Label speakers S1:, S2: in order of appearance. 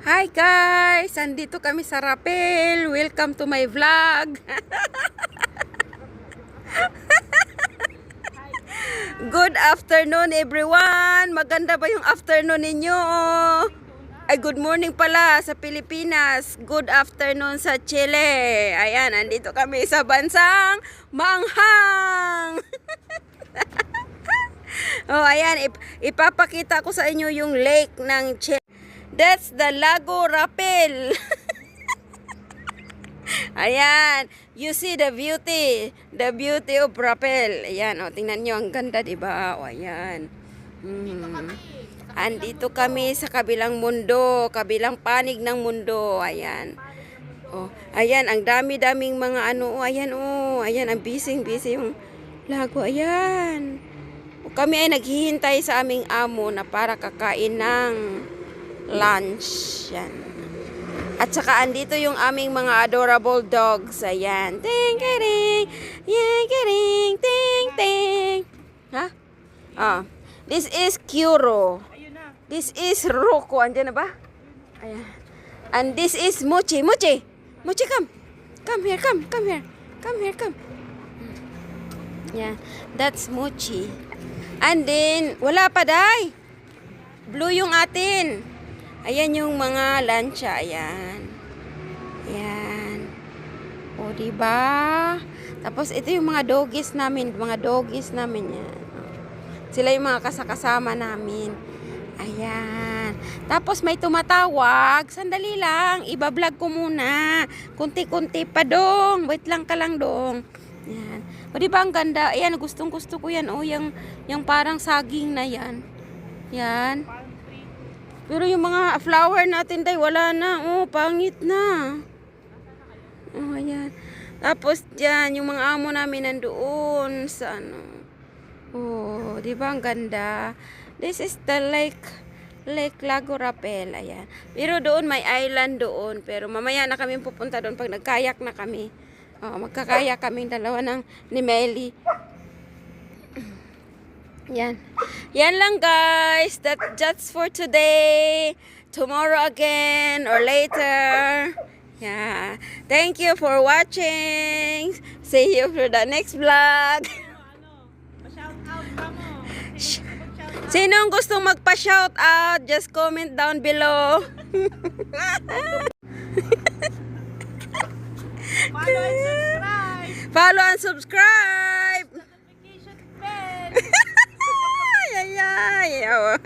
S1: Hi guys! Andito kami sa Rapel. Welcome to my vlog. Good afternoon everyone! Maganda ba yung afternoon ninyo? Ay, good morning pala sa Pilipinas. Good afternoon sa Chile. Ayan, andito kami sa bansang Manghang. Oh, ayan, ipapakita ko sa inyo yung lake ng Chile. That's the Lago Rapel. Ayan, you see the beauty of Rapel. Ayan, oh, tingnan nyo, ang ganda, diba? Oh, ayan. Andito kami sa kabilang mundo, kabilang panig ng mundo. Ayan. Oh, ayan, ang dami-daming mga ano, oh, ayan, oh, ayan, ang busy yung lago, ayan. Oh, kami ay naghihintay sa aming amo na para kakain ng lunch. Yan. At saka andito yung aming mga adorable dogs. Ayan. Ting, ting, ting, ting, ting, ting. Ha? Ah. This is Kuro. This is Roko. Andiyan na ba? Ayan. And this is Mochi. Mochi, come. Come here, come here. Come here, come. Yeah. That's Mochi. And then, wala pa, day. Blue yung atin. Ayan yung mga lancha, ayan. Ayan. O, diba? Tapos, ito yung mga doggies namin yan. Sila yung mga kasama namin. Ayan. Tapos, may tumatawag. Sandali lang. Iba-vlog ko muna. Kunti-kunti pa dong. Wait lang ka lang dong. Ayan. O, diba ang ganda? Ayan, gustong-gusto ko yan. O, yung parang saging na yan. Yan. Pero yung mga flower natin day wala na. Oh, pangit na. Oh, ayan. Tapos diyan yung mga amo namin nandoon sa ano. Oh, 'di ba ang ganda? This is the Lake Lago Rapel. Ayan. Pero doon may island doon, pero mamaya na kami pupunta doon pag nagkayak na kami. Oh, magkakayak kami dalawa ni Melly. Yan. Yan lang guys. That's just for today. Tomorrow again or later. Yeah. Thank you for watching. See you for the next vlog. Sinong gustong magpa-shout out? Just comment down below. Follow and subscribe.
S2: Notification bell.
S1: Ay, ay, ay.